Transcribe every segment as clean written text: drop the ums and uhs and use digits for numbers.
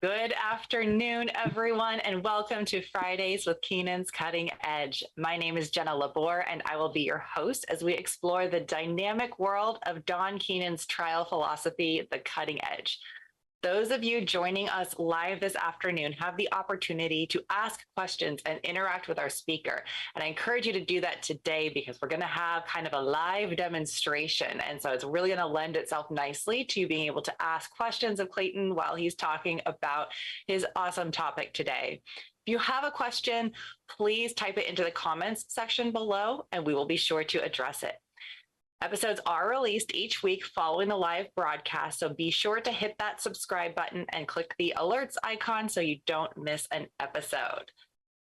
Good afternoon, everyone, and welcome to Fridays with Keenan's Cutting Edge. My name is Jenna Labor, and I will be your host as we explore the dynamic world of Don Keenan's trial philosophy, The Cutting Edge. Those of you joining us live this afternoon have the opportunity to ask questions and interact with our speaker. And I encourage you to do that today because we're going to have kind of a live demonstration. And so it's really going to lend itself nicely to being able to ask questions of Clayton while he's talking about his awesome topic today. If you have a question, please type it into the comments section below, and we will be sure to address it. Episodes are released each week following the live broadcast, so be sure to hit that subscribe button and click the alerts icon so you don't miss an episode.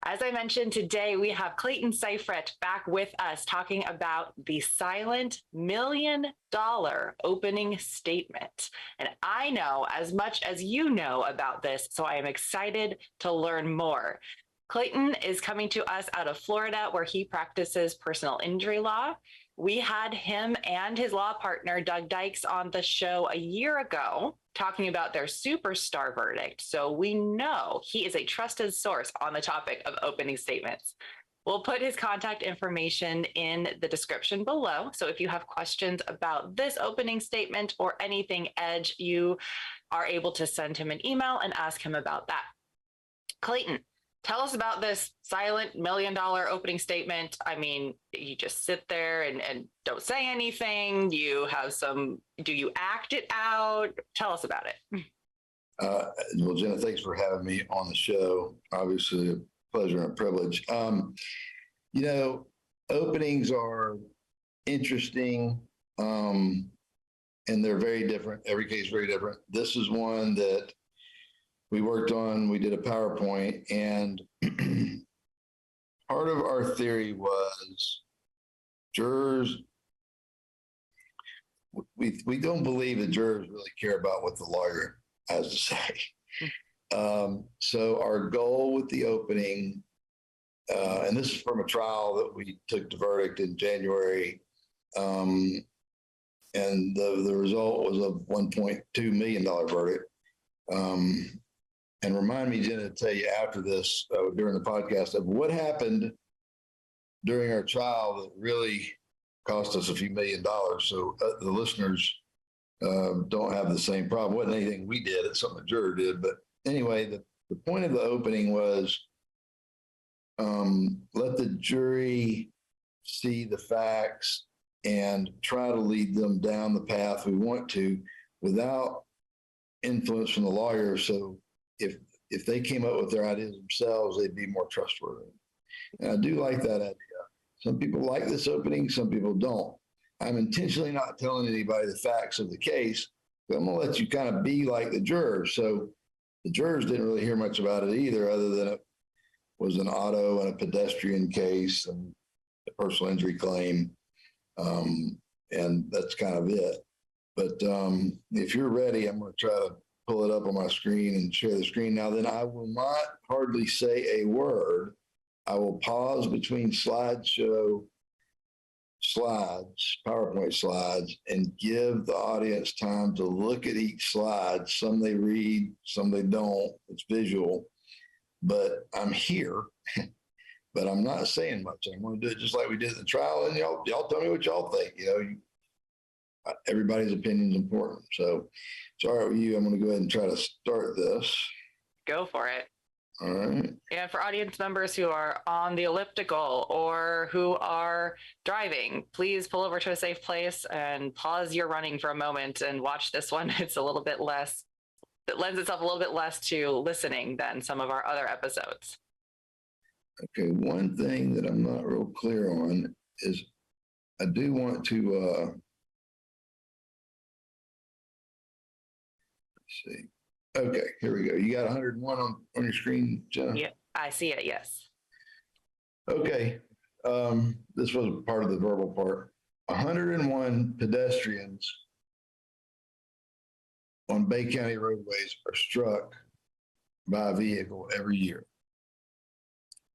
As I mentioned, today we have Clayton Syfrett back with us talking about the silent $1 million opening statement. And I know as much as you know about this, so I am excited to learn more. Clayton is coming to us out of Florida, where he practices personal injury law. We had him and his law partner, Doug Dykes, on the show a year ago talking about their superstar verdict. So we know he is a trusted source on the topic of opening statements. We'll put his contact information in the description below. So if you have questions about this opening statement or anything Edge, you are able to send him an email and ask him about that. Clayton, tell us about this silent $1 million opening statement. I mean, you just sit there and don't say anything. Do you act it out? Tell us about it. Well, Jenna, thanks for having me on the show. Obviously, a pleasure and a privilege. Openings are interesting, and they're very different. Every case is very different. This is one that we worked on. We did a PowerPoint, and part of our theory was jurors. We don't believe that jurors really care about what the lawyer has to say. So our goal with the opening, and this is from a trial that we took to verdict in January, and the result was a $1.2 million verdict. And remind me, Jenna, to tell you after this, during the podcast, of what happened during our trial that really cost us a few $1 million. So the listeners don't have the same problem. It wasn't anything we did, it's something the juror did. But anyway, the point of the opening was let the jury see the facts and try to lead them down the path we want to without influence from the lawyer. So if they came up with their ideas themselves, they'd be more trustworthy. And I do like that idea. Some people like this opening, some people don't. I'm intentionally not telling anybody the facts of the case, but I'm going to let you kind of be like the jurors. So the jurors didn't really hear much about it either, other than it was an auto and a pedestrian case and a personal injury claim. And that's kind of it. But if you're ready, I'm going to try to pull it up on my screen and share the screen. Now, then I will not hardly say a word. I will pause between slideshow slides, PowerPoint slides, and give the audience time to look at each slide. Some they read, some they don't. It's visual, but I'm here, but I'm not saying much. I'm going to do it just like we did in the trial, and y'all tell me what y'all think. Everybody's opinion is important. So it's all right with you. I'm going to go ahead and try to start this. Go for it. All right. And for audience members who are on the elliptical or who are driving, please pull over to a safe place and pause your running for a moment and watch this one. It's a little bit less, it lends itself a little bit less to listening than some of our other episodes. Okay. One thing that I'm not real clear on is I do want to, see. Okay, here we go. You got 101 on your screen, Jenna? Yeah, I see it, yes. Okay. This was part of the verbal part. 101 pedestrians on Bay County roadways are struck by a vehicle every year.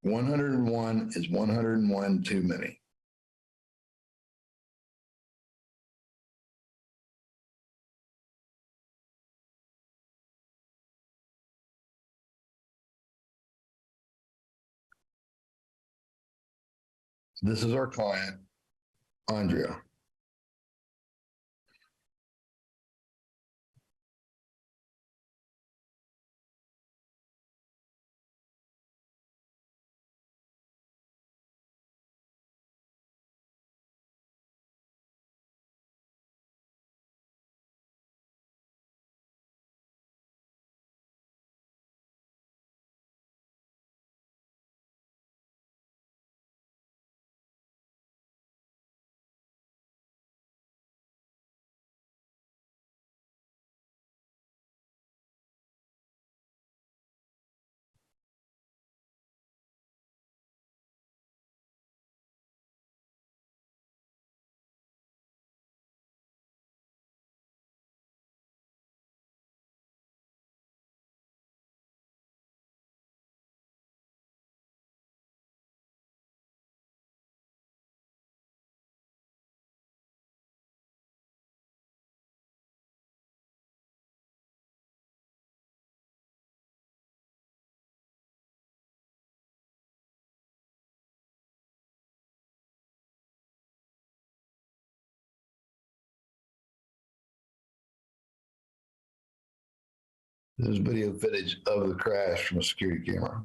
101 is 101 too many. This is our client, Andrea. There's video footage of the crash from a security camera.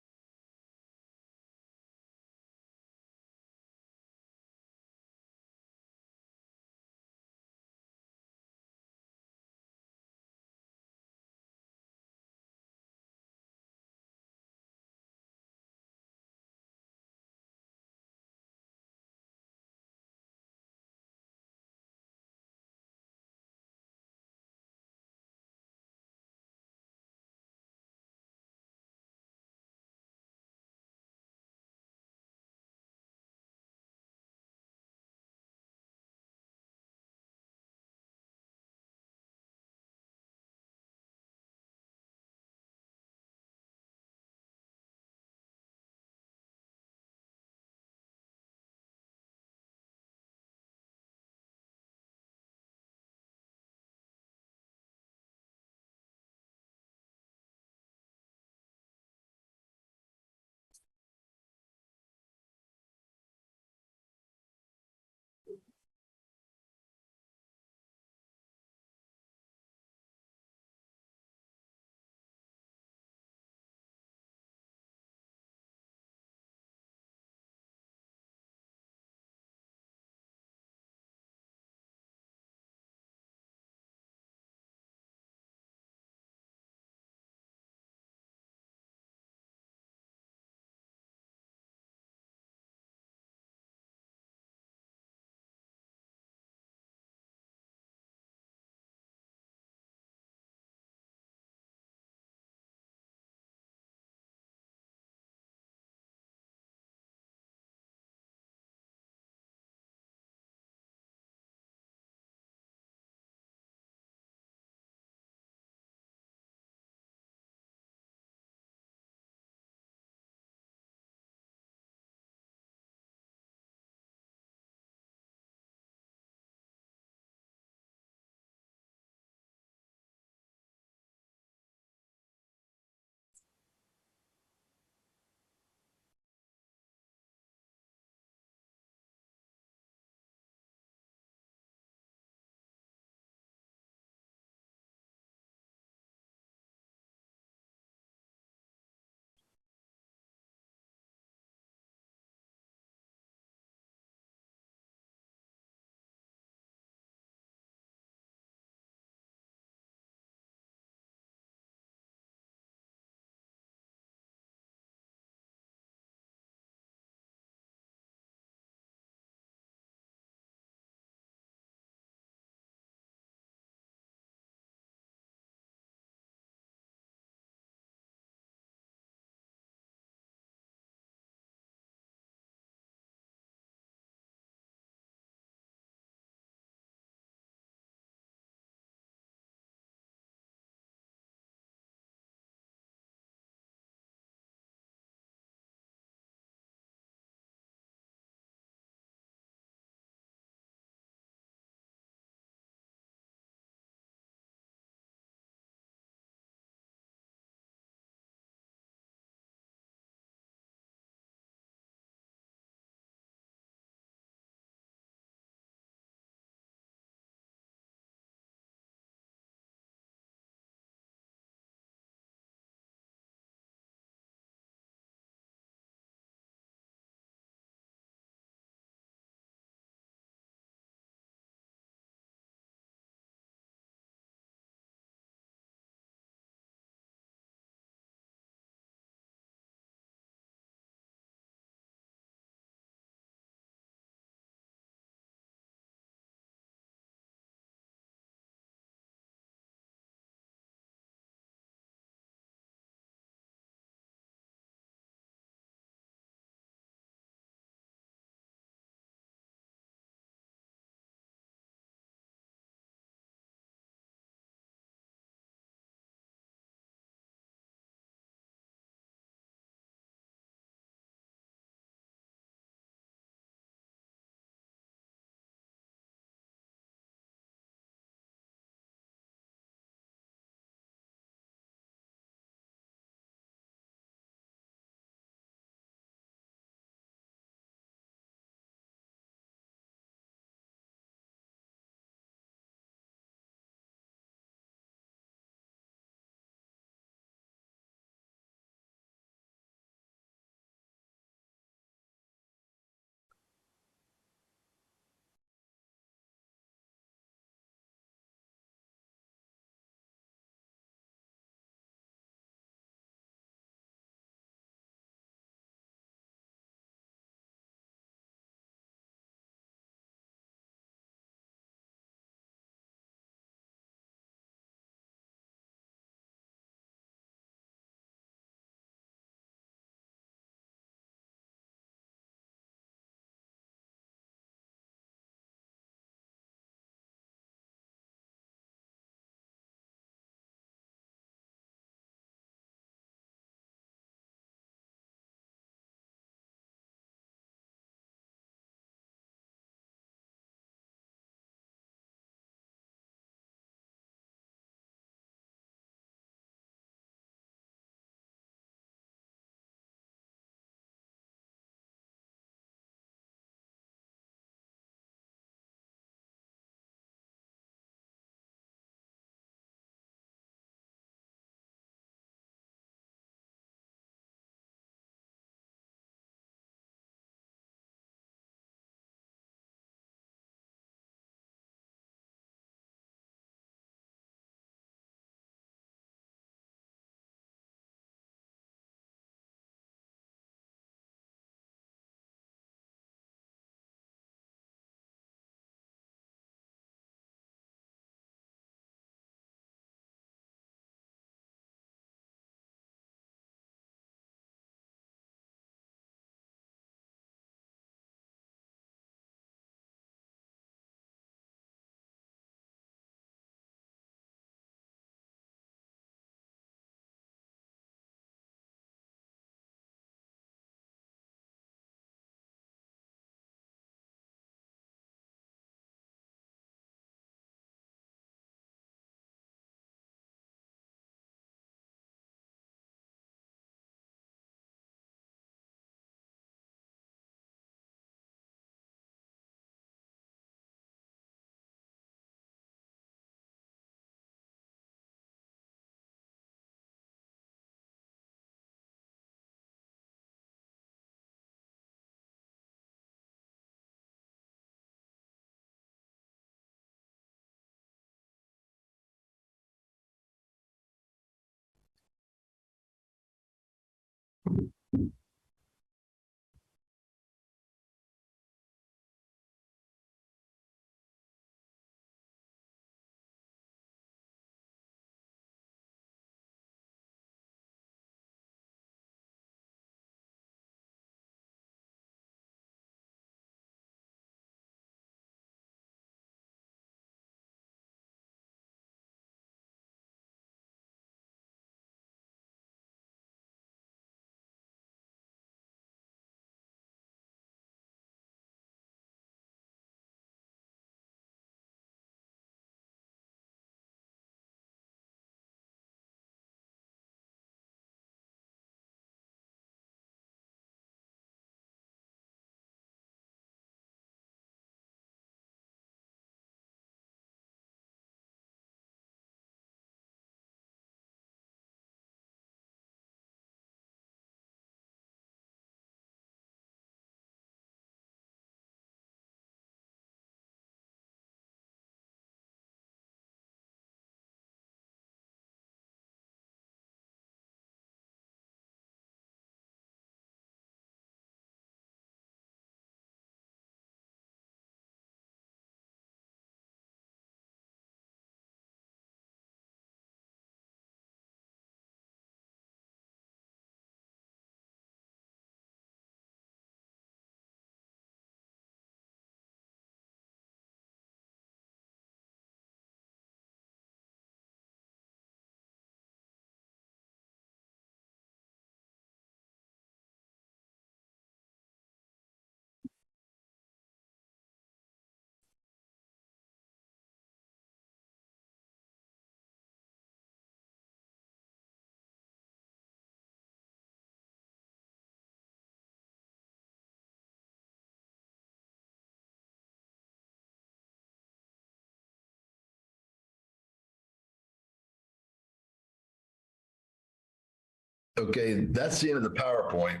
Okay, that's the end of the PowerPoint.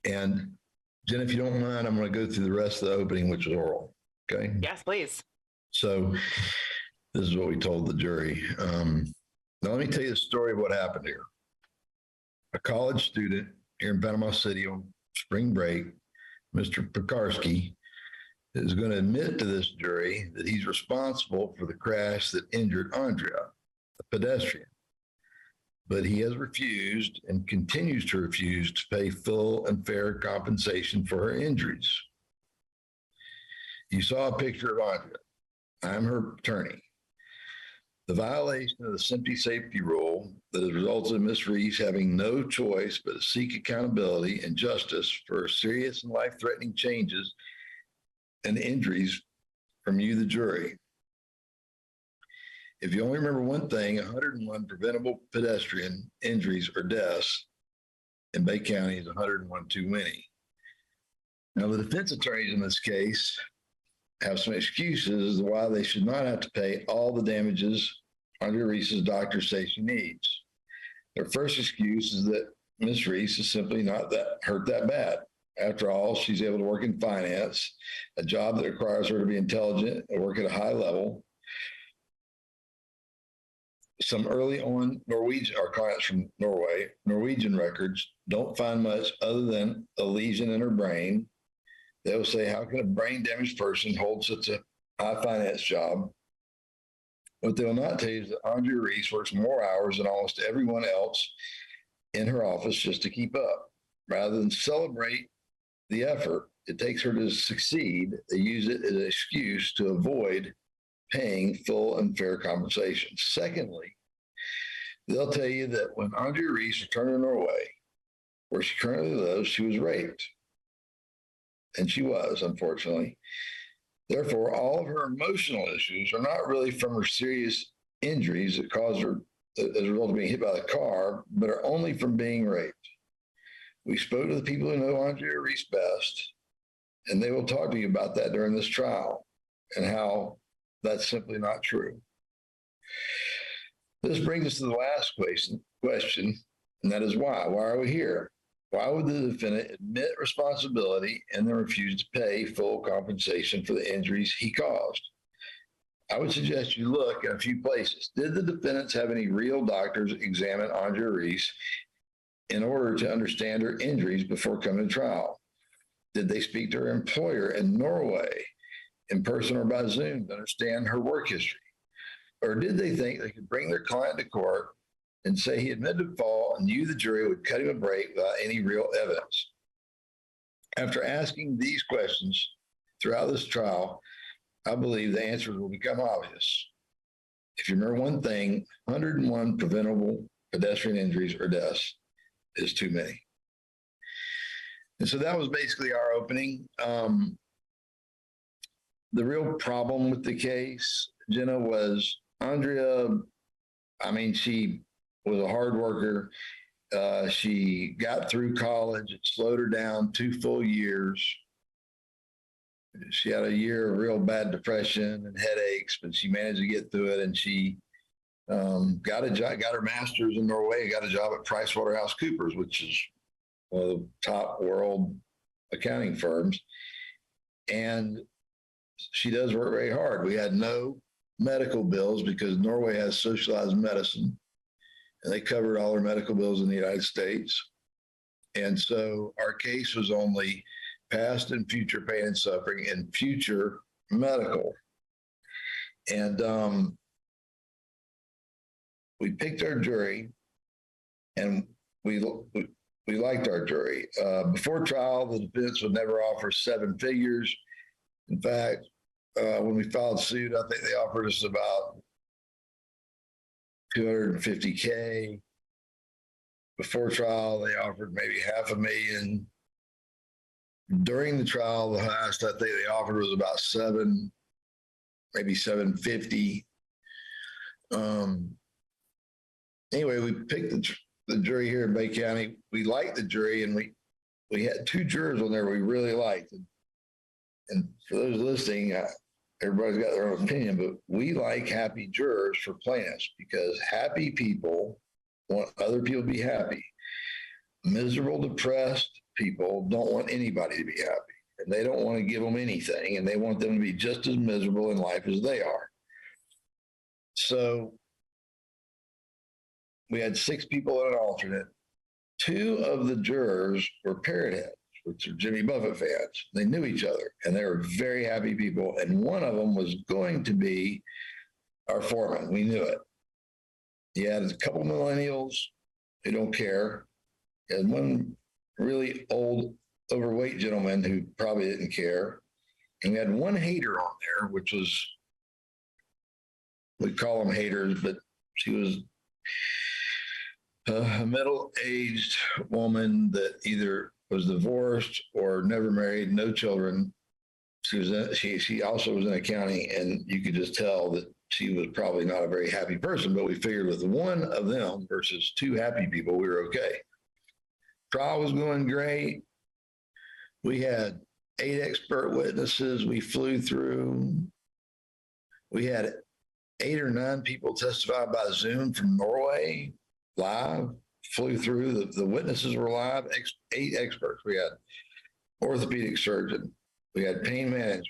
And Jen, if you don't mind, I'm going to go through the rest of the opening, which is oral. Okay. Yes, please. So this is what we told the jury. Now, let me tell you the story of what happened here. A college student here in Panama City on spring break, Mr. Pekarski, is going to admit to this jury that he's responsible for the crash that injured Andrea, a pedestrian. But he has refused and continues to refuse to pay full and fair compensation for her injuries. You saw a picture of Andrea. I'm her attorney. The violation of the SMPTE safety rule that has resulted in Ms. Reese having no choice but to seek accountability and justice for serious and life-threatening changes and injuries from you, the jury. If you only remember one thing, 101 preventable pedestrian injuries or deaths in Bay County is 101 too many. Now, the defense attorneys in this case have some excuses as to why they should not have to pay all the damages Andrea Reese's doctors say she needs. Their first excuse is that Ms. Reese is simply not hurt that bad. After all, she's able to work in finance, a job that requires her to be intelligent and work at a high level. Some early on our clients from Norway, Norwegian records don't find much other than a lesion in her brain. They'll say, how can a brain damaged person hold such a high finance job? What they will not tell you is that Andrea Reese works more hours than almost everyone else in her office just to keep up. Rather than celebrate the effort it takes her to succeed, they use it as an excuse to avoid paying full and fair compensation. Secondly, they'll tell you that when Andrea Reese returned to Norway, where she currently lives, she was raped. And she was, unfortunately. Therefore, all of her emotional issues are not really from her serious injuries that caused her as a result of being hit by the car, but are only from being raped. We spoke to the people who know Andrea Reese best, and they will talk to you about that during this trial and how that's simply not true. This brings us to the last question, and that is why? Why are we here? Why would the defendant admit responsibility and then refuse to pay full compensation for the injuries he caused? I would suggest you look in a few places. Did the defendants have any real doctors examine Andrea Reese in order to understand her injuries before coming to trial? Did they speak to her employer in Norway in person or by Zoom to understand her work history? Or did they think they could bring their client to court and say he admitted fault and you, the jury, would cut him a break without any real evidence? After asking these questions throughout this trial, I believe the answers will become obvious. If you remember one thing, 101 preventable pedestrian injuries or deaths is too many. And so that was basically our opening. The real problem with the case, Jenna, was Andrea. I mean, she was a hard worker. She got through college. It slowed her down 2 full years. She had a year of real bad depression and headaches, but she managed to get through it. And she got a job, got her master's in Norway, got a job at PricewaterhouseCoopers, which is one of the top world accounting firms. And she does work very hard. We had no medical bills because Norway has socialized medicine, and they covered all her medical bills in the United States. And so our case was only past and future pain and suffering and future medical. And we picked our jury, and we liked our jury. Before trial, the defense would never offer 7 figures. In fact, when we filed suit, I think they offered us about $250K. Before trial, they offered maybe $500,000. During the trial, the highest I think they offered was about maybe $750. Anyway, we picked the jury here in Bay County. We liked the jury, and we had 2 jurors on there we really liked. And for those listening, everybody's got their own opinion, but we like happy jurors for plaintiffs because happy people want other people to be happy. Miserable, depressed people don't want anybody to be happy, and they don't want to give them anything, and they want them to be just as miserable in life as they are. So we had 6 people and an alternate. 2 of the jurors were Parrot heads, which are Jimmy Buffett fans. They knew each other, and they were very happy people. And one of them was going to be our foreman. We knew it. He had a couple millennials who don't care. He had one really old, overweight gentleman who probably didn't care. And we had one hater on there, which was, we call them haters, but she was a middle-aged woman that either was divorced or never married, no children. She also was in accounting, and you could just tell that she was probably not a very happy person, but we figured with one of them versus 2 happy people, we were okay. Trial was going great. We had 8 expert witnesses we flew through. We had 8 or 9 people testify by Zoom from Norway, live, flew through. The witnesses were live, 8 experts. We had orthopedic surgeon. We had pain management.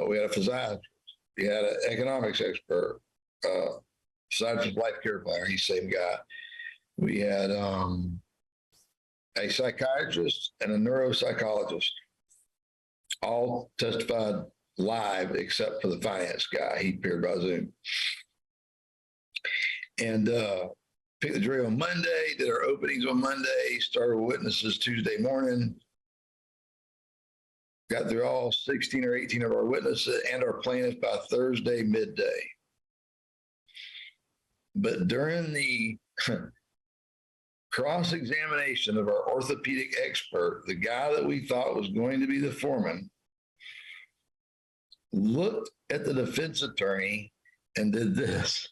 We had a physiatrist. We had an economics expert, physiatrist life care planner. He's the same guy. We had a psychiatrist and a neuropsychologist, all testified live except for the finance guy. He appeared by Zoom. And picked the jury on Monday, did our openings on Monday, started witnesses Tuesday morning, got through all 16 or 18 of our witnesses and our plaintiffs by Thursday midday. But during the cross-examination of our orthopedic expert, the guy that we thought was going to be the foreman looked at the defense attorney and did this.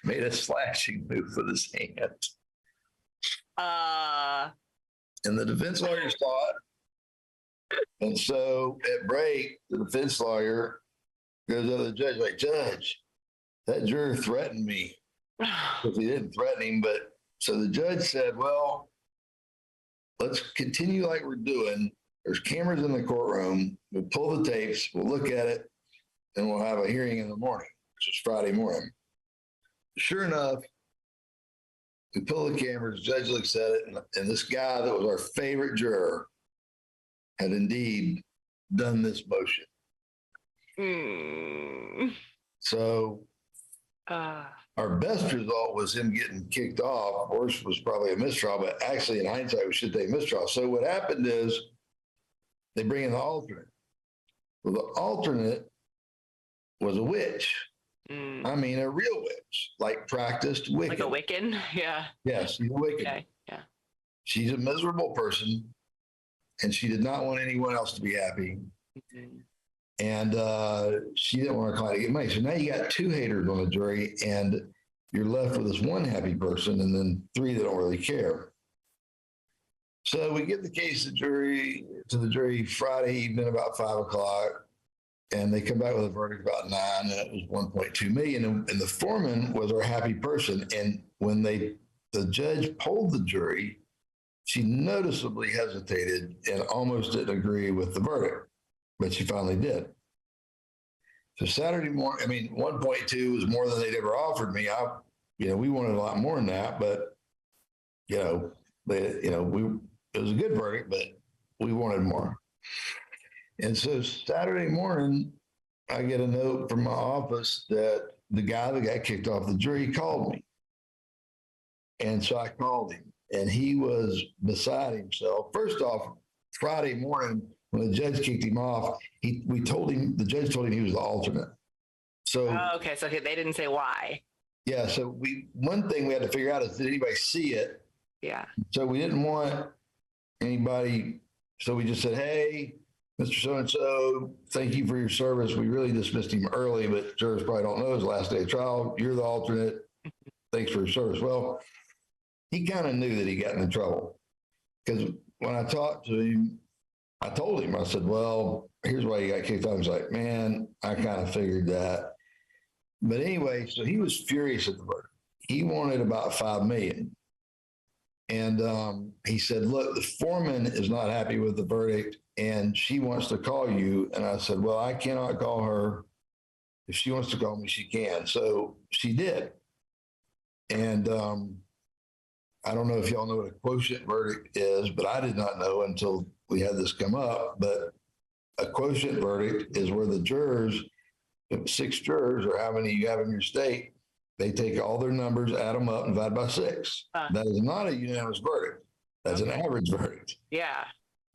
Made a slashing move with his hand. And the defense lawyer saw it. And so at break, the defense lawyer goes to the judge, like, Judge, that juror threatened me. Because he didn't threaten him, but so the judge said, well, let's continue like we're doing. There's cameras in the courtroom. We'll pull the tapes. We'll look at it, and we'll have a hearing in the morning, which is Friday morning. Sure enough, We pull the cameras, judge looks at it, and this guy that was our favorite juror had indeed done this motion. So our best result was him getting kicked off. Worst was probably a mistrial, but actually in hindsight, we should take mistrial. So what happened is they bring in the alternate. Well, the alternate was a witch. I mean, a real witch, like practiced Wiccan. Like a Wiccan? Yeah. Yes, she's a Wiccan. Okay. Yeah. She's a miserable person, and she did not want anyone else to be happy. And she didn't want her client to get money. So now you got two haters on the jury, and you're left with this one happy person and then three that don't really care. So we get the case to the jury Friday evening about 5 o'clock, and they come back with a verdict about 9, and it was 1.2 million. And the foreman was our happy person. And when the judge polled the jury, she noticeably hesitated and almost didn't agree with the verdict, but she finally did. So Saturday morning, I mean, 1.2 was more than they'd ever offered me. We wanted a lot more than that, but it was a good verdict, but we wanted more. And so Saturday morning, I get a note from my office that the guy that got kicked off the jury called me. And so I called him, and he was beside himself. First off, Friday morning, when the judge kicked him off, the judge told him he was the alternate. So, okay. So they didn't say why. Yeah. So one thing we had to figure out is, did anybody see it? Yeah. So we didn't want anybody. So we just said, hey, Mr. So-and-so, thank you for your service. We really dismissed him early, but jurors probably don't know his last day of trial. You're the alternate. Thanks for your service. Well, he kind of knew that he got in trouble, because when I talked to him, I told him, I said, well, here's why you got kicked off. He's like, man, I kind of figured that. But anyway, so he was furious at the verdict. He wanted about $5 million. And he said, look, the foreman is not happy with the verdict, and she wants to call you. And I said, well, I cannot call her. If she wants to call me, she can. So she did. And I don't know if y'all know what a quotient verdict is, but I did not know until we had this come up. But a quotient verdict is where the jurors, 6 jurors or how many you have in your state, they take all their numbers, add them up, and divide by 6. That is not a unanimous verdict. That's an average verdict. Yeah.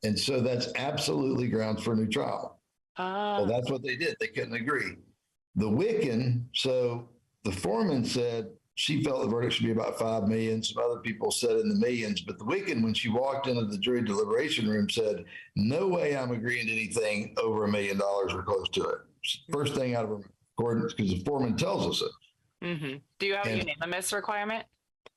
And so that's absolutely grounds for a new trial. Well, that's what they did. They couldn't agree. The Wiccan, so the foreman said she felt the verdict should be about $5 million. Some other people said in the millions, but the Wiccan, when she walked into the jury deliberation room, said, no way I'm agreeing to anything over $1 million or close to it. First thing out of her accordance, because the foreman tells us it. Mm-hmm. Do you have a unanimous requirement?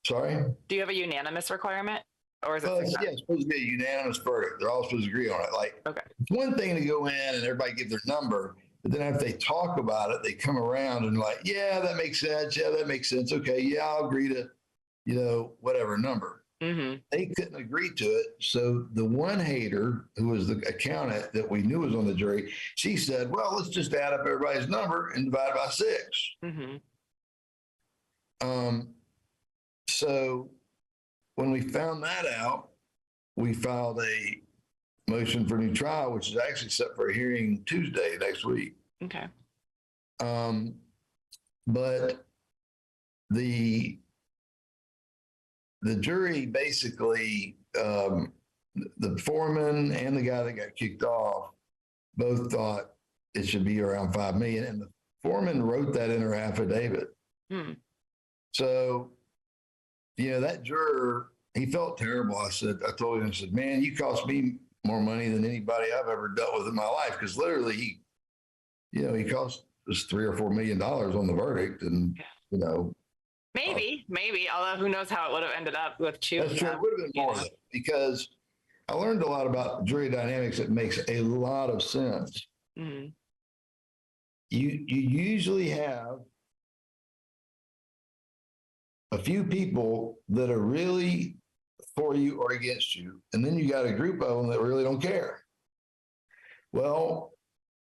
Sorry? Do you have a unanimous requirement? Or is it? It's supposed to be a unanimous verdict. They're all supposed to agree on it. Okay. It's one thing to go in and everybody give their number, but then after they talk about it, they come around and like, yeah, that makes sense. Yeah, that makes sense. Okay, yeah, I'll agree to, whatever number. Mm-hmm. They couldn't agree to it. So the one hater, who was the accountant that we knew was on the jury, she said, well, let's just add up everybody's number and divide by 6. Mm-hmm. So when we found that out, we filed a motion for new trial, which is actually set for a hearing Tuesday next week. Okay. But the jury basically, the foreman and the guy that got kicked off both thought it should be around $5 million, and the foreman wrote that in her affidavit. So, that juror, he felt terrible. I told him, I said, man, you cost me more money than anybody I've ever dealt with in my life. Because literally he cost us $3 or $4 million on the verdict. And, maybe, although who knows how it would have ended up with 2. That's true. It would have been more than, because I learned a lot about jury dynamics that makes a lot of sense. Mm-hmm. You usually have a few people that are really for you or against you, and then you got a group of them that really don't care. Well,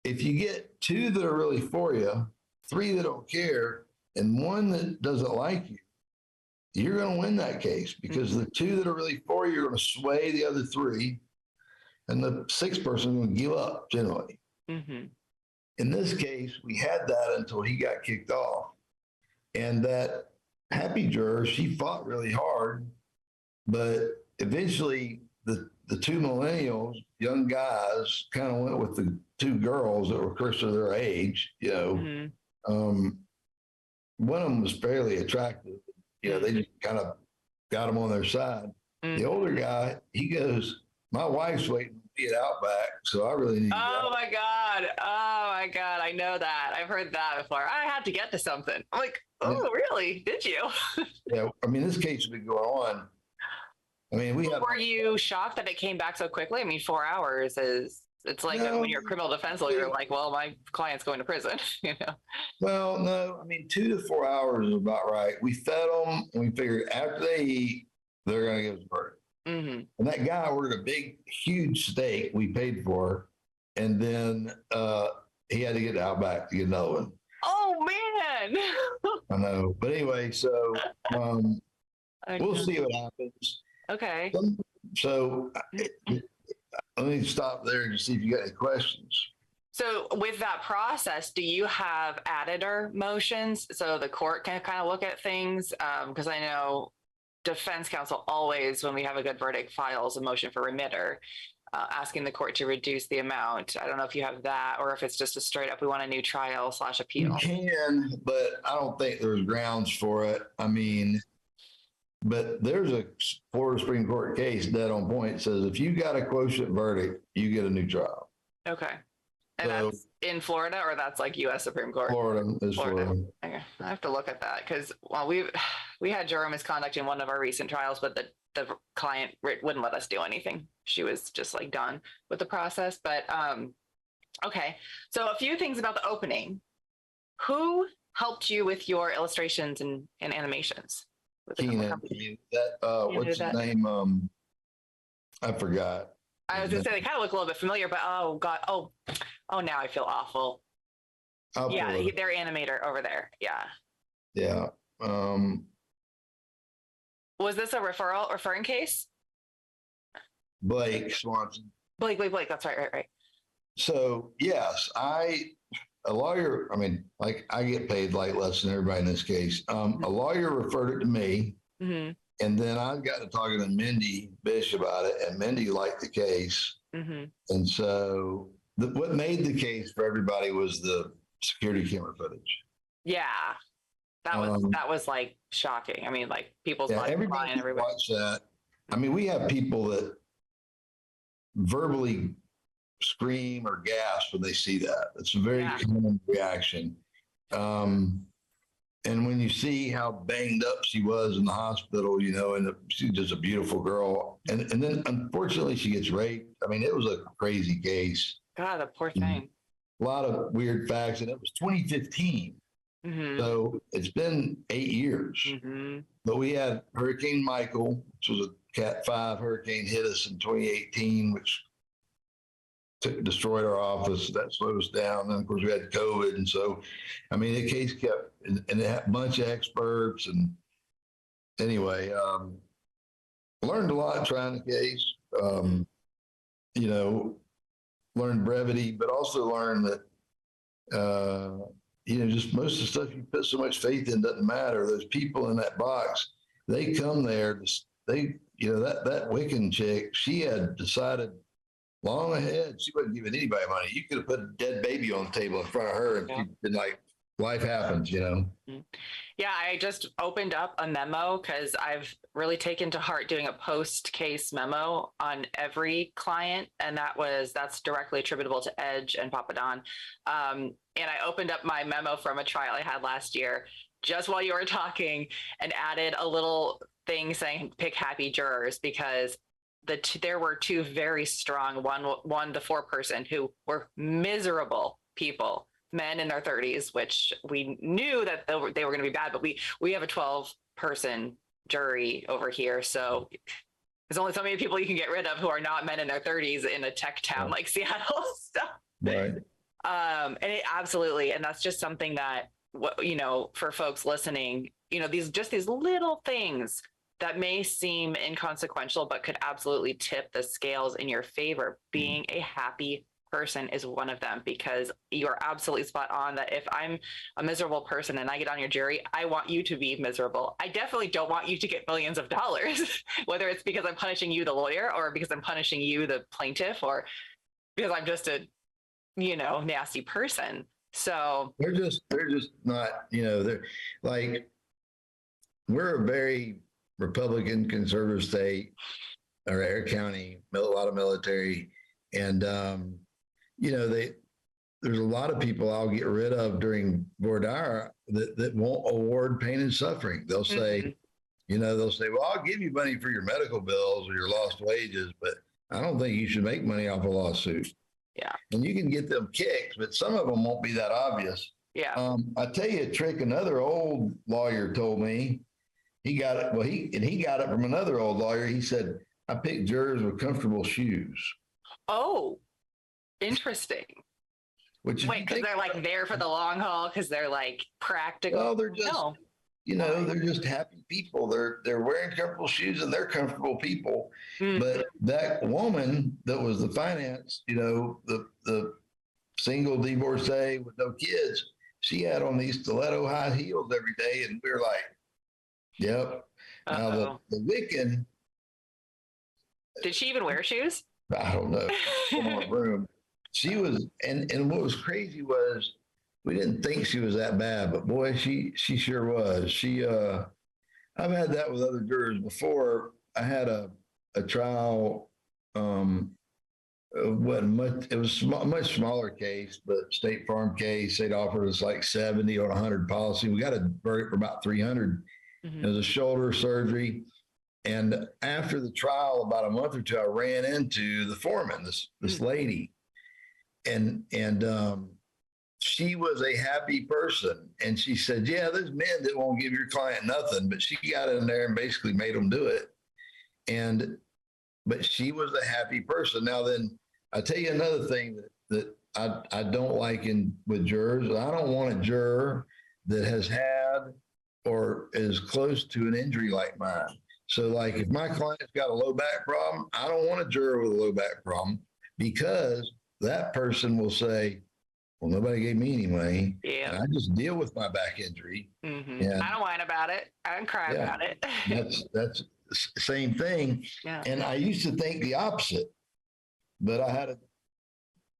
if you get 2 that are really for you, 3 that don't care, and 1 that doesn't like you, you're going to win that case because the two that are really for you are going to sway the other three, and the sixth person is going to give up generally. Mm-hmm. In this case, we had that until he got kicked off. And that happy juror, she fought really hard, but eventually the two millennials, young guys, kind of went with the two girls that were close to their age, one of them was fairly attractive. They just kind of got them on their side. The older guy, he goes, my wife's waiting to be at Outback, so I really need to Oh my God. I know that. I've heard that before. I had to get to something. I'm like, oh, really? Did you? Yeah. I mean, this case has been going on. I mean, Were you shocked that it came back so quickly? I mean, 4 hours it's like when you're a criminal defense lawyer, you're like, well, my client's going to prison, Well, no, I mean, 2 to 4 hours is about right. We fed them and we figured after they eat, they're going to give us a verdict. Mm-hmm. And that guy ordered a big, huge steak we paid for. And then he had to get Outback to get another one. Oh, man. I know. But anyway, so we'll see what happens. Okay. So let me stop there and see if you got any questions. So with that process, do you have editor motions so the court can kind of look at things? Because I know defense counsel always, when we have a good verdict, files a motion for remitter, asking the court to reduce the amount. I don't know if you have that or if it's just a straight up, we want a new trial / appeal. You can, but I don't think there's grounds for it. I mean, but there's a Florida Supreme Court case dead on point. It says if you got a quotient verdict, you get a new trial. Okay. And so, that's in Florida or that's like U.S. Supreme Court? Florida is Florida. Okay. I have to look at that because, well, we had juror misconduct in one of our recent trials, but the client wouldn't let us do anything. She was just like done with the process. But okay. So a few things about the opening. Who helped you with your illustrations and animations? Keenan, what's his name? I forgot. I was gonna say they kind of look a little bit familiar, but oh God, oh now I feel awful. Yeah, their animator over there. Yeah. Yeah. Was this a referring case? Blake Swanson. Blake. That's right. So yes, a lawyer, I mean, like I get paid like less than everybody in this case. A lawyer referred it to me. Mm-hmm. And then I got to talking to Mindy Bish about it, and Mindy liked the case. Mm-hmm. And so what made the case for everybody was the security camera footage. Yeah. That was like shocking. I mean, like people's everybody watch that. I mean, we have people that verbally scream or gasp when they see that. It's a very common reaction. And when you see how banged up she was in the hospital, and she's just a beautiful girl. And then unfortunately she gets raped. I mean, it was a crazy case. God, the poor thing. A lot of weird facts. And it was 2015. Mm-hmm. So it's been 8 years. Mm-hmm. But we had Hurricane Michael, which was a Cat 5 hurricane, hit us in 2018, which destroyed our office. That slowed us down. And of course we had COVID. And so, I mean, the case kept, and it had a bunch of experts. And anyway, learned a lot trying the case, learned brevity, but also learned that, just most of the stuff you put so much faith in doesn't matter. Those people in that box, they come there, that Wiccan chick, she had decided long ahead, she wasn't giving anybody money. You could have put a dead baby on the table in front of her and she'd been like, life happens, Yeah, I just opened up a memo because I've really taken to heart doing a post-case memo on every client. And that's directly attributable to Edge and Papa Don. And I opened up my memo from a trial I had last year just while you were talking and added a little thing saying pick happy jurors because there were two very strong, one the foreperson who were miserable people, men in their 30s, which we knew that they were going to be bad, but we have a 12-person jury over here. So there's only so many people you can get rid of who are not men in their 30s in a tech town like Seattle. So, right. And it absolutely, and that's just something that what, for folks listening, these little things that may seem inconsequential, but could absolutely tip the scales in your favor. Being a happy person is one of them, because you're absolutely spot on that if I'm a miserable person and I get on your jury, I want you to be miserable. I definitely don't want you to get millions of dollars, whether it's because I'm punishing you, the lawyer, or because I'm punishing you, the plaintiff, or because I'm just a, nasty person. So they're just not, they're like, we're a very Republican conservative state, or Air County, a lot of military. And, there's a lot of people I'll get rid of during voir dire that won't award pain and suffering. They'll say, they'll say, well, I'll give you money for your medical bills or your lost wages, but I don't think you should make money off a lawsuit. Yeah. And you can get them kicks, but some of them won't be that obvious. Yeah. I tell you a trick another old lawyer told me. He got it. Well, he got it from another old lawyer. He said, I picked jurors with comfortable shoes. Oh, interesting. Which, wait, because they're like there for the long haul, because they're like practical. Well, they're just, they're just happy people. They're wearing comfortable shoes and they're comfortable people. Mm-hmm. But that woman that was the finance, the single divorcee with no kids, she had on these stiletto high heels every day, and we were like, yep. Now the Wiccan. Did she even wear shoes? I don't know. Room. She was, and what was crazy was we didn't think she was that bad, but boy, she sure was. I've had that with other jurors before. I had a trial. It wasn't much. It was a much smaller case, but State Farm case. They'd offered us like 70 or 100 policy. We got a verdict for about 300. Mm-hmm. It was a shoulder surgery. And after the trial, about a month or two, I ran into the foreman, this lady, and she was a happy person. And she said, yeah, there's men that won't give your client nothing, but she got in there and basically made them do it. But she was a happy person. Now, then I tell you another thing that I don't like with jurors. I don't want a juror that has had or is close to an injury like mine. So like if my client's got a low back problem, I don't want a juror with a low back problem, because that person will say, well, nobody gave me any money. Yeah. And I just deal with my back injury. Mm-hmm. And I don't whine about it. I don't cry about it. that's the same thing. Yeah. And I used to think the opposite, but I had a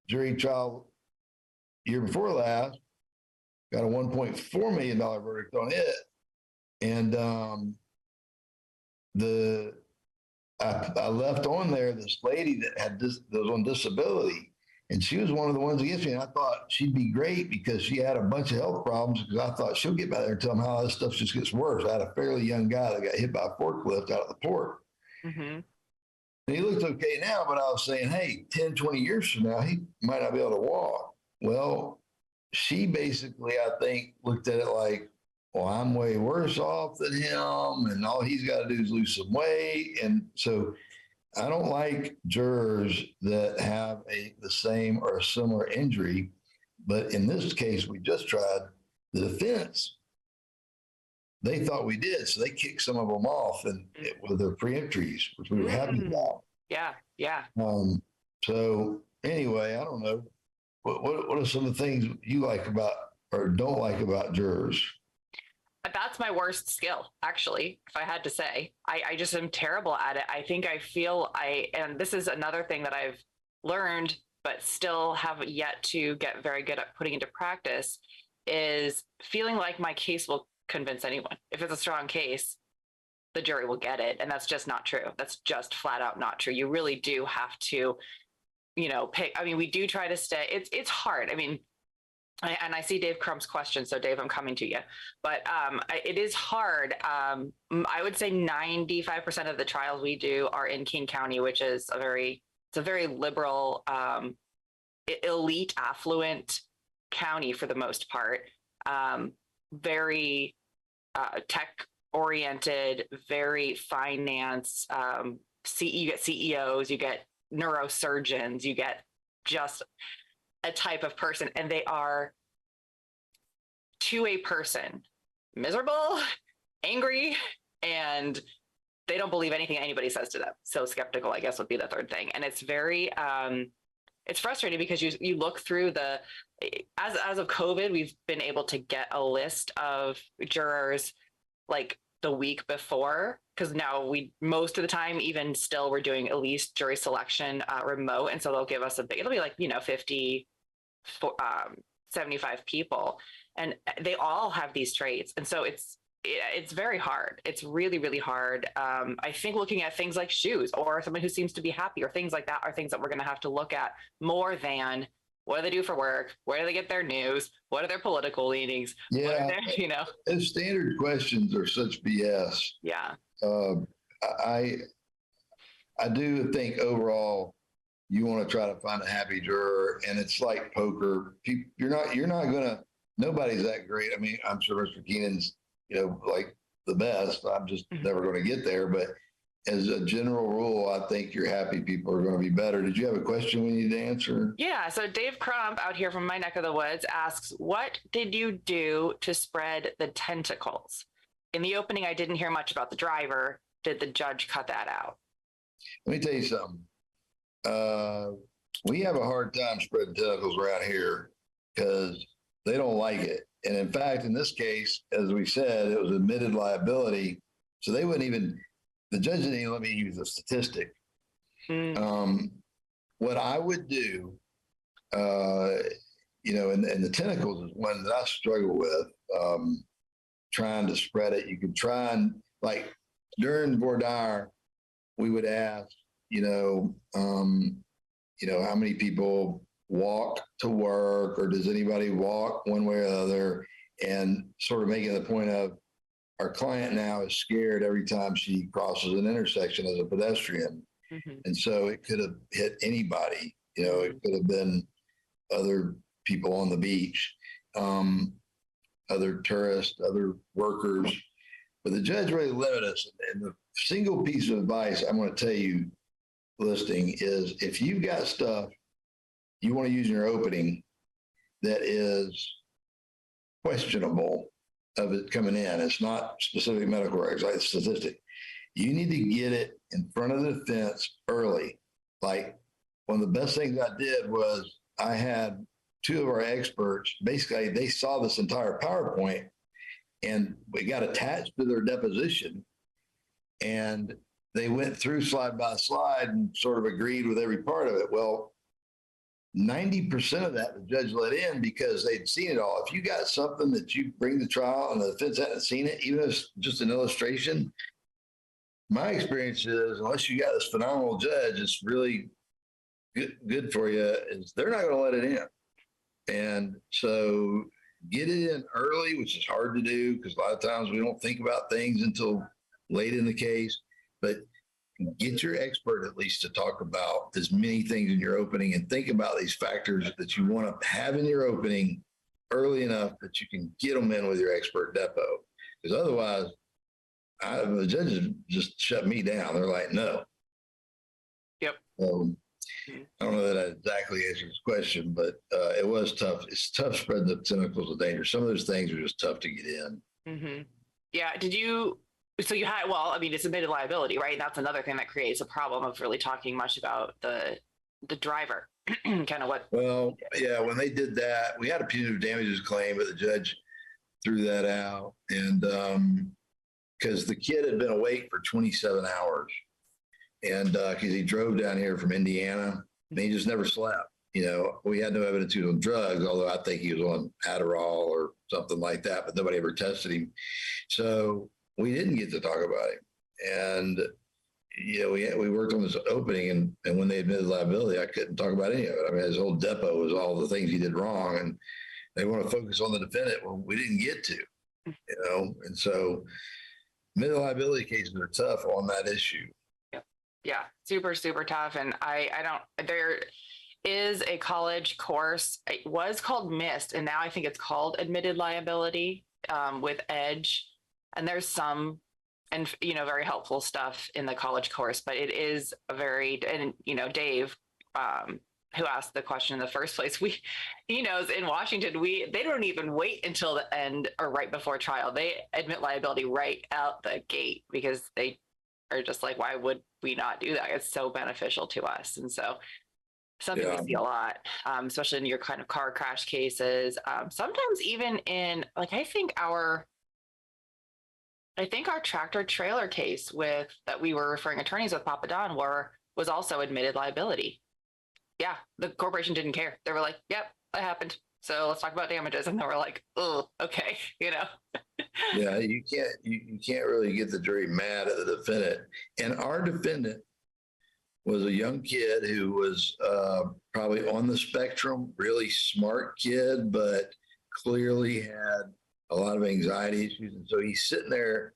jury trial year before last, got a $1.4 million verdict on it. And I left on there this lady that was on disability, and she was one of the ones against me. And I thought she'd be great because she had a bunch of health problems, because I thought she'll get back there and tell them how this stuff just gets worse. I had a fairly young guy that got hit by a forklift out of the port. Mm-hmm. And he looks okay now, but I was saying, hey, 10, 20 years from now, he might not be able to walk. Well, she basically, I think, looked at it like, well, I'm way worse off than him, and all he's got to do is lose some weight. And so I don't like jurors that have the same or a similar injury. But in this case, we just tried, the defense, they thought we did. So they kicked some of them off with their pre-entries, which we were happy about. Yeah, yeah. So anyway, I don't know. What are some of the things you like about or don't like about jurors? That's my worst skill, actually, if I had to say. I just am terrible at it. I think and this is another thing that I've learned, but still have yet to get very good at putting into practice, is feeling like my case will convince anyone. If it's a strong case, the jury will get it. And that's just not true. That's just flat out not true. You really do have to, pick. I mean, we do try to stay. It's hard. I mean, and I see Dave Crump's question. So Dave, I'm coming to you, but it is hard. I would say 95% of the trials we do are in King County, which is a very liberal, elite, affluent county for the most part. Very tech oriented, very finance. You get CEOs, you get neurosurgeons, you get just a type of person, and they are to a person, miserable, angry, and they don't believe anything anybody says to them. So skeptical, I guess, would be the third thing. And it's very, it's frustrating because you look through as of COVID, we've been able to get a list of jurors like the week before, because now most of the time, even still, we're doing at least jury selection remote. And so they'll give us it'll be like, 50, 75 people, and they all have these traits. And so it's very hard. It's really, really hard. I think looking at things like shoes or someone who seems to be happy or things like that are things that we're going to have to look at more than what do they do for work? Where do they get their news? What are their political leanings? Yeah. Those standard questions are such BS. Yeah. I do think overall you want to try to find a happy juror, and it's like poker. You're not going to, nobody's that great. I mean, I'm sure Mr. Keenan's, like the best. I'm just never going to get there. But as a general rule, I think your happy people are going to be better. Did you have a question we need to answer? Yeah. So Dave Crump out here from my neck of the woods asks, what did you do to spread the tentacles? In the opening, I didn't hear much about the driver. Did the judge cut that out? Let me tell you something. We have a hard time spreading tentacles around here because they don't like it. And in fact, in this case, as we said, it was admitted liability. So they wouldn't even, the judge didn't even let me use a statistic. What I would do, and the tentacles is one that I struggle with, trying to spread it. You could try and, like, during voir dire, we would ask, how many people walk to work, or does anybody walk one way or the other, and sort of making the point of our client now is scared every time she crosses an intersection as a pedestrian. And so it could have hit anybody, it could have been other people on the beach, other tourists, other workers, but the judge really limited us. And the single piece of advice I'm going to tell you listening is, if you've got stuff you want to use in your opening that is questionable of it coming in, it's not specific medical records, like statistic, you need to get it in front of the defense early. Like, one of the best things I did was I had two of our experts, basically they saw this entire PowerPoint and we got attached to their deposition, and they went through slide by slide and sort of agreed with every part of it. Well, 90% of that the judge let in because they'd seen it all. If you got something that you bring to trial and the defense hadn't seen it, even if it's just an illustration, my experience is, unless you got this phenomenal judge, it's really good for you, is they're not going to let it in. And so get it in early, which is hard to do because a lot of times we don't think about things until late in the case, but get your expert at least to talk about as many things in your opening, and think about these factors that you want to have in your opening early enough that you can get them in with your expert depot. Because otherwise, the judges just shut me down. They're like, no. Yep. I don't know that I exactly answered this question, but it was tough. It's tough spreading the tentacles of danger. Some of those things are just tough to get in. Yeah. So you had, well, I mean, it's admitted liability, right? That's another thing that creates a problem of really talking much about the driver, kind of what. Well, yeah, when they did that, we had a punitive damages claim, but the judge threw that out. And because the kid had been awake for 27 hours, and because he drove down here from Indiana, and he just never slept. We had no evidence he was on drugs, although I think he was on Adderall or something like that, but nobody ever tested him. So we didn't get to talk about him. And, we worked on this opening, and when they admitted liability, I couldn't talk about any of it. I mean, his whole depot was all the things he did wrong, and they want to focus on the defendant. Well, we didn't get to, and so admitted liability cases are tough on that issue. Yeah. Super, super tough. And there is a college course. It was called MIST, and now I think it's called admitted liability with EDGE. And there's some, and very helpful stuff in the college course, but it is a very, and Dave who asked the question in the first place. He knows in Washington, they don't even wait until the end or right before trial. They admit liability right out the gate because they are just like, why would we not do that? It's so beneficial to us. And so something we see a lot, especially in your kind of car crash cases. Sometimes even in like, I think our tractor trailer case that we were referring attorneys with Papa Don was also admitted liability. Yeah, the corporation didn't care. They were like, yep, that happened. So let's talk about damages. And they were like, oh, okay, Yeah, you can't really get the jury mad at the defendant. And our defendant was a young kid who was probably on the spectrum, really smart kid, but clearly had a lot of anxiety issues. And so he's sitting there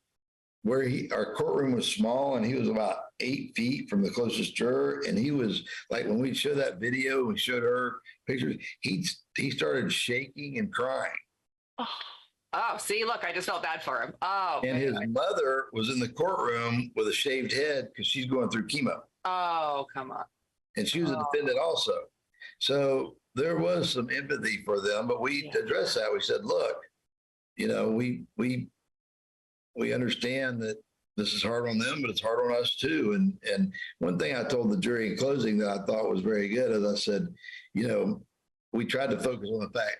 where our courtroom was small, and he was about 8 feet from the closest juror. And he was like, when we showed that video, we showed her pictures, he started shaking and crying. Oh, see, look, I just felt bad for him. Oh, and his mother was in the courtroom with a shaved head because she's going through chemo. Oh, come on. And she was a defendant also. So there was some empathy for them, but we addressed that. We said, look, we understand that this is hard on them, but it's hard on us too. And one thing I told the jury in closing that I thought was very good is I said, we tried to focus on the fact,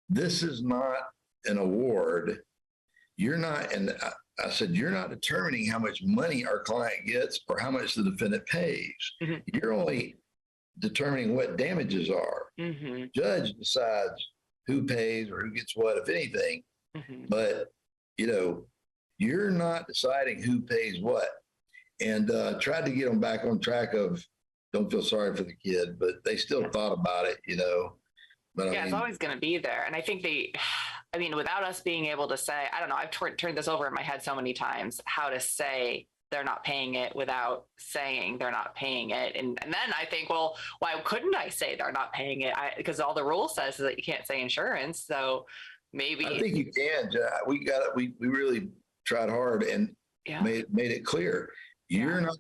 this is not an award. You're not, and I said, you're not determining how much money our client gets or how much the defendant pays. Mm-hmm. You're only determining what damages are. Mm-hmm. Judge decides who pays or who gets what, if anything. Mm-hmm. But, you're not deciding who pays what. And tried to get them back on track of don't feel sorry for the kid, but they still thought about it, But it's always going to be there. And I think without us being able to say, I don't know, I've turned this over in my head so many times, how to say they're not paying it without saying they're not paying it. And then I think, well, why couldn't I say they're not paying it? Because all the rule says is that you can't say insurance. So maybe. I think you can. We got it. We really tried hard and made it clear. You're not,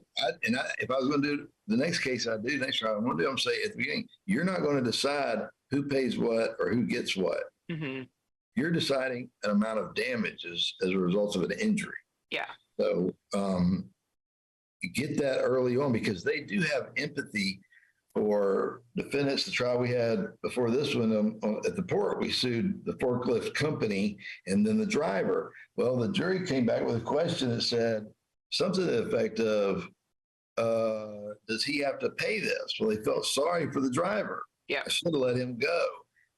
if I was going to do the next case I do next trial, I'm going to say at the beginning, you're not going to decide who pays what or who gets what. Mm-hmm. You're deciding an amount of damages as a result of an injury. Yeah. So get that early on because they do have empathy for defendants. The trial we had before this one at the port, we sued the forklift company and then the driver. Well, the jury came back with a question that said something to the effect of, does he have to pay this? Well, they felt sorry for the driver. Yeah. I should have let him go.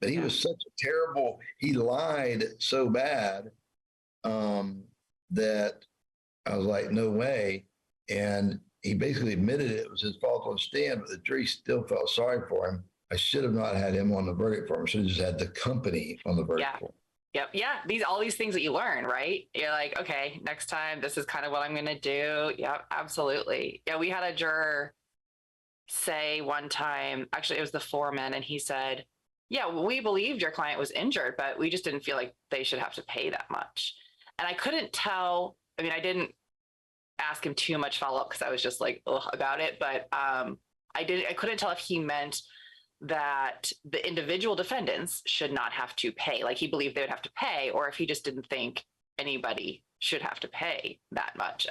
But he was such a terrible, he lied so bad that I was like, no way. And he basically admitted it was his fault on stand, but the jury still felt sorry for him. I should have not had him on the verdict form. I should have just had the company on the verdict form. Yep. Yeah. All these things that you learn, right? You're like, okay, next time this is kind of what I'm going to do. Yep. Absolutely. Yeah. We had a juror say one time, actually it was the foreman, and he said, yeah, we believed your client was injured, but we just didn't feel like they should have to pay that much. And I couldn't tell, I didn't ask him too much follow-up because I was just like, ugh, about it. But I couldn't tell if he meant that the individual defendants should not have to pay, like he believed they would have to pay, or if he just didn't think anybody should have to pay that much.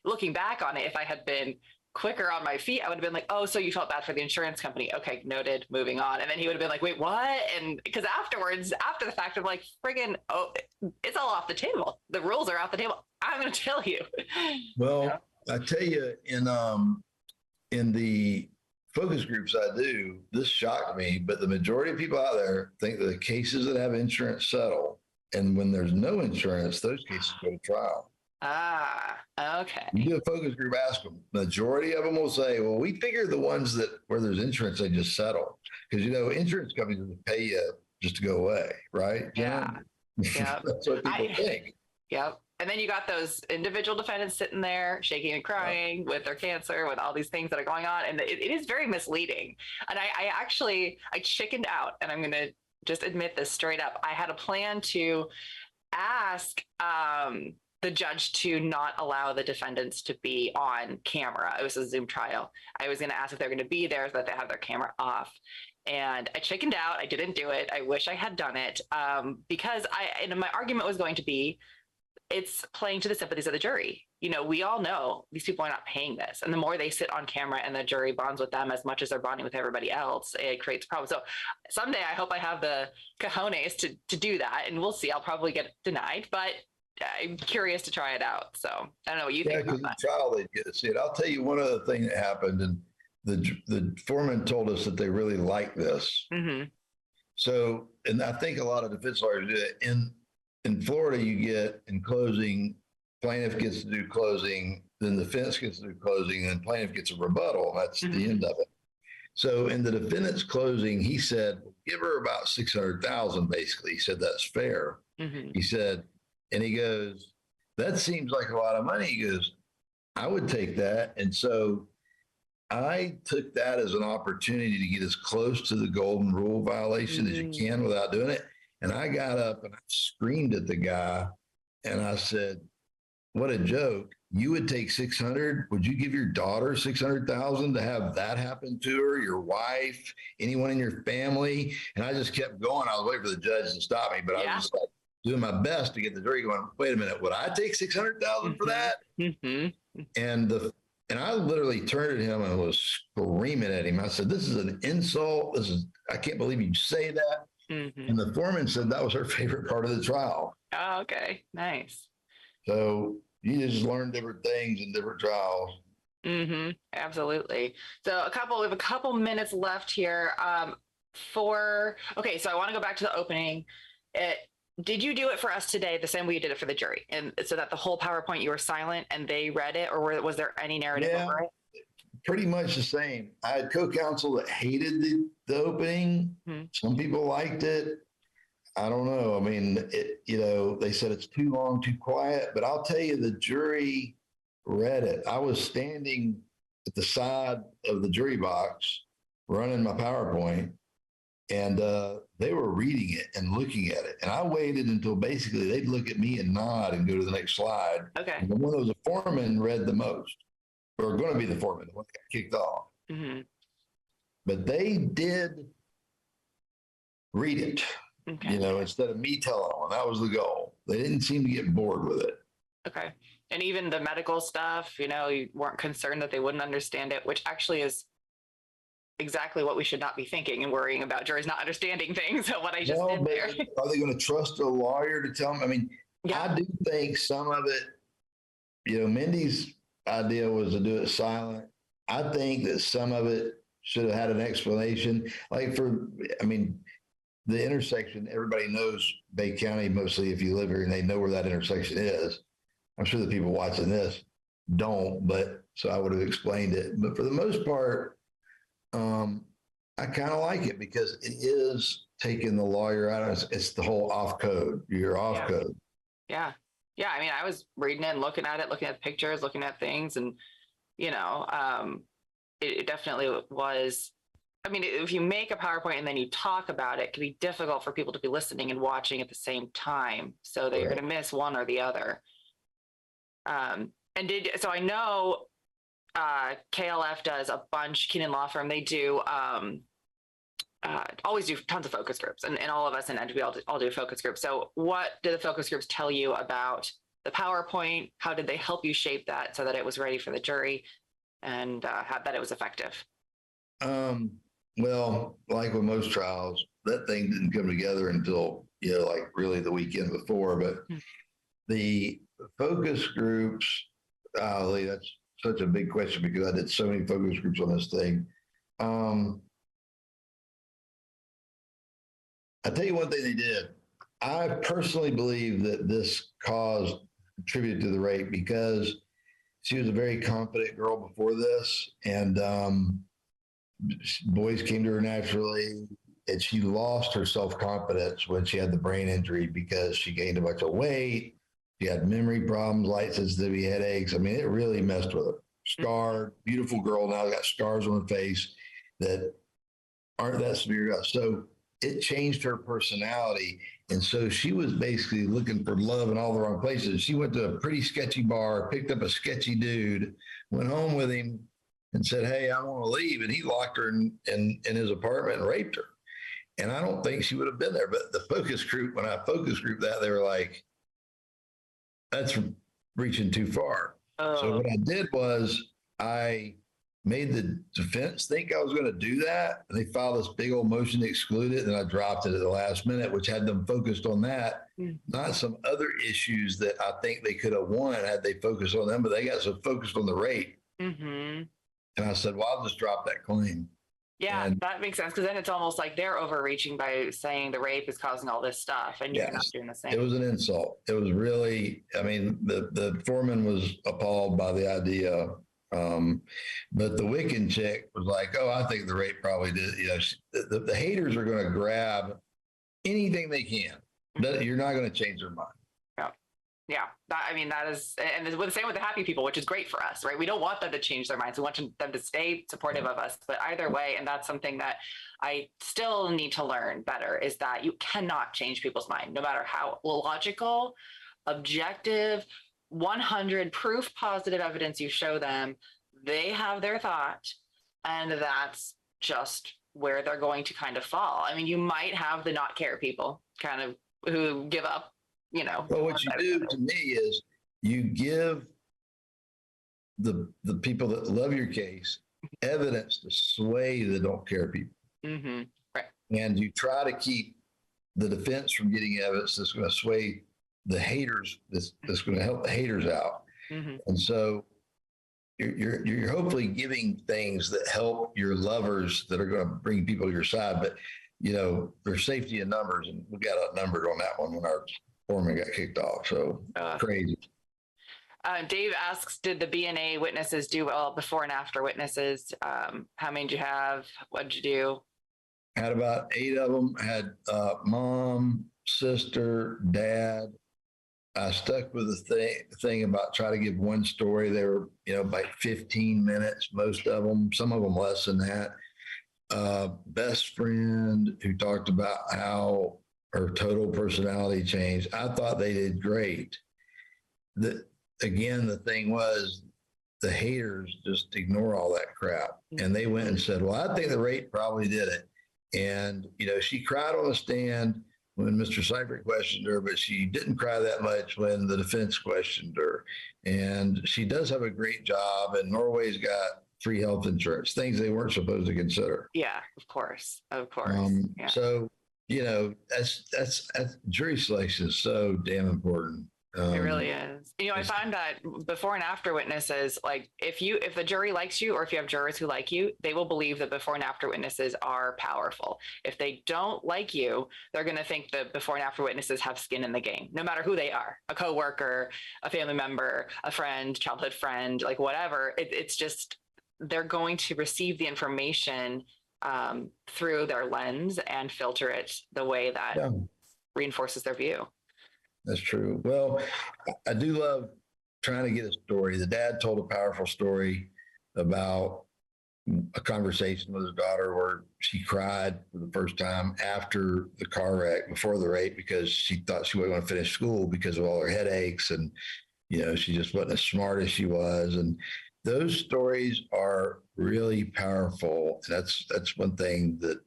Looking back on it, if I had been quicker on my feet, I would have been like, oh, so you felt bad for the insurance company. Okay, noted, moving on. And then he would have been like, wait, what? And because after the fact of like, friggin', oh, it's all off the table. The rules are off the table. I'm going to tell you. Well, I tell you, in the focus groups I do, this shocked me, but the majority of people out there think that the cases that have insurance settle. And when there's no insurance, those cases go to trial. Ah, okay. You do a focus group, ask them. Majority of them will say, well, we figure the ones that where there's insurance, they just settle. Because, insurance companies will pay you just to go away, right? Yeah. Yep. That's what people think. Yep. And then you got those individual defendants sitting there shaking and crying with their cancer, with all these things that are going on. And it is very misleading. And I chickened out, and I'm going to just admit this straight up. I had a plan to ask the judge to not allow the defendants to be on camera. It was a Zoom trial. I was going to ask if they're going to be there so that they have their camera off. And I chickened out. I didn't do it. I wish I had done it because my argument was going to be, it's playing to the sympathies of the jury. You know, we all know these people are not paying this. And the more they sit on camera and the jury bonds with them as much as they're bonding with everybody else, it creates problems. So someday I hope I have the cojones to do that. And we'll see. I'll probably get denied, but I'm curious to try it out. So I don't know what you think about that. The trial, they get to see it. I'll tell you one other thing that happened, and the foreman told us that they really like this. Mm-hmm. So, and I think a lot of defense lawyers do it. In Florida, you get in closing, plaintiff gets to do closing, then the defense gets to do closing, and plaintiff gets a rebuttal. That's the end of it. So in the defendant's closing, he said, give her about 600,000, basically. He said, that's fair. Mm-hmm. He said, and he goes, that seems like a lot of money. He goes, I would take that. And so I took that as an opportunity to get as close to the golden rule violation as you can without doing it. And I got up and I screamed at the guy and I said, what a joke. You would take 600. Would you give your daughter 600,000 to have that happen to her, your wife, anyone in your family? And I just kept going. I was waiting for the judge to stop me, but I was just like doing my best to get the jury going, wait a minute, would I take 600,000 for that? Mm-hmm. And I literally turned at him and was screaming at him. I said, this is an insult. I can't believe you say that. Mm-hmm. And the foreman said that was her favorite part of the trial. Oh, okay. Nice. So you just learn different things in different trials. Mm-hmm. Absolutely. So we have a couple minutes left here. So I want to go back to the opening. Did you do it for us today the same way you did it for the jury? And so that the whole PowerPoint, you were silent and they read it, or was there any narrative over it? Pretty much the same. I had co-counsel that hated the opening. Mm-hmm. Some people liked it. I don't know. I mean, they said it's too long, too quiet, but I'll tell you, the jury read it. I was standing at the side of the jury box running my PowerPoint, and they were reading it and looking at it. And I waited until basically they'd look at me and nod and go to the next slide. Okay. And the one that was a foreman read the most, or going to be the foreman, the one that got kicked off. Mm-hmm. But they did read it, instead of me telling them. That was the goal. They didn't seem to get bored with it. Okay. And even the medical stuff, you weren't concerned that they wouldn't understand it, which actually is exactly what we should not be thinking and worrying about, juries not understanding things. What I just did there. Are they going to trust a lawyer to tell them? I mean, I do think some of it, Mindy's idea was to do it silent. I think that some of it should have had an explanation. The intersection, everybody knows Bay County, mostly if you live here and they know where that intersection is. I'm sure the people watching this don't, so I would have explained it. But for the most part, I kind of like it because it is taking the lawyer out of it. It's the whole off code. You're off code. Yeah. Yeah. I mean, I was reading it and looking at it, looking at pictures, looking at things, and, it definitely was. I mean, if you make a PowerPoint and then you talk about it, it can be difficult for people to be listening and watching at the same time, so that you're going to miss one or the other. So I know KLF does a bunch, Keenan Law Firm, they do always do tons of focus groups, and all of us in Edge, we all do focus groups. So what did the focus groups tell you about the PowerPoint? How did they help you shape that so that it was ready for the jury and that it was effective? Well, like with most trials, that thing didn't come together until, really the weekend before. But the focus groups, that's such a big question because I did so many focus groups on this thing. I tell you one thing they did. I personally believe that this contributed to the rape because she was a very confident girl before this, and boys came to her naturally, and she lost her self-confidence when she had the brain injury because she gained a bunch of weight. She had memory problems, light sensitivity, headaches. I mean, it really messed with her. Scarred, beautiful girl, now got scars on her face that aren't that severe. So it changed her personality. And so she was basically looking for love in all the wrong places. She went to a pretty sketchy bar, picked up a sketchy dude, went home with him and said, "Hey, I want to leave." And he locked her in his apartment and raped her. And I don't think she would have been there. But the focus group, when I focus group that, they were like, "That's reaching too far." So what I did was I made the defense think I was going to do that. And they filed this big old motion to exclude it. And I dropped it at the last minute, which had them focused on that, not some other issues that I think they could have won had they focused on them, but they got so focused on the rape. Mm-hmm. And I said, well, I'll just drop that claim. Yeah, And that makes sense. Because then it's almost like they're overreaching by saying the rape is causing all this stuff and you're not doing the same. It was an insult. It was really, I mean, the foreman was appalled by the idea. But the Wiccan chick was like, oh, I think the rape probably did. You know, the haters are going to grab anything they can. You're not going to change their mind. Yeah, I mean, that is, and the same with the happy people, which is great for us, right? We don't want them to change their minds. We want them to stay supportive of us, but either way, and that's something that I still need to learn better, is that you cannot change people's mind, no matter how logical, objective, 100 proof positive evidence you show them. They have their thought, and that's just where they're going to kind of fall. I mean, you might have the not care people kind of who give up. You know, well, what you do to me is you give the people that love your case evidence to sway the don't care people. Mm-hmm. Right. And you try to keep the defense from getting evidence that's going to sway the haters, that's going to help the haters out. Mm-hmm. And so you're hopefully giving things that help your lovers that are going to bring people to your side. But, you know, there's safety in numbers, and we got outnumbered on that one when our foreman got kicked off. So crazy. Dave asks, did the B&A witnesses do well before and after witnesses? How many did you have? What did you do? Had about 8 of them. Had mom, sister, dad. I stuck with the thing about try to give one story. They were, you know, like 15 minutes, most of them, some of them less than that. Best friend who talked about how her total personality changed. I thought they did great. Again, the thing was the haters just ignore all that crap. And they went and said, well, I think the rape probably did it. And, you know, she cried on the stand when Mr. Syfrett questioned her, but she didn't cry that much when the defense questioned her. And she does have a great job, and Norway's got free health insurance, things they weren't supposed to consider. Yeah, of course. Yeah. So, you know, that's jury selection is so damn important. It really is. You know, I find that before and after witnesses, like if the jury likes you, or if you have jurors who like you, they will believe that before and after witnesses are powerful. If they don't like you, they're going to think that before and after witnesses have skin in the game, no matter who they are, a coworker, a family member, a friend, childhood friend, like whatever. It's just, they're going to receive the information through their lens and filter it the way that reinforces their view. That's true. Well, I do love trying to get a story. The dad told a powerful story about a conversation with his daughter where she cried for the first time after the car wreck, before the rape, because she thought she wasn't going to finish school because of all her headaches. And, you know, she just wasn't as smart as she was. And those stories are really powerful. And that's one thing that,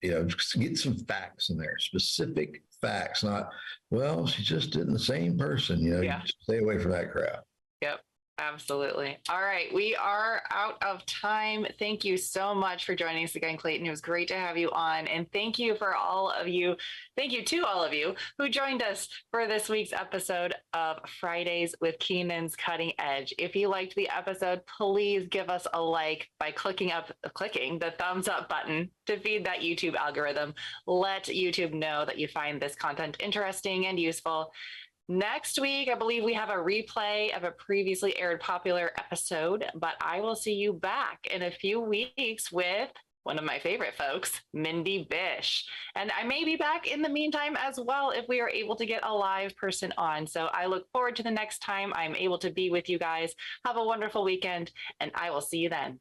you know, just get some facts in there, specific facts, not, well, she just isn't the same person, you know, you just stay away from that crap. Yep, absolutely. All right, we are out of time. Thank you so much for joining us again, Clayton. It was great to have you on. And thank you to all of you who joined us for this week's episode of Fridays with Keenan's Cutting Edge. If you liked the episode, please give us a like by clicking the thumbs up button to feed that YouTube algorithm. Let YouTube know that you find this content interesting and useful. Next week, I believe we have a replay of a previously aired popular episode, but I will see you back in a few weeks with one of my favorite folks, Mindy Bish. And I may be back in the meantime as well if we are able to get a live person on. So I look forward to the next time I'm able to be with you guys. Have a wonderful weekend, and I will see you then.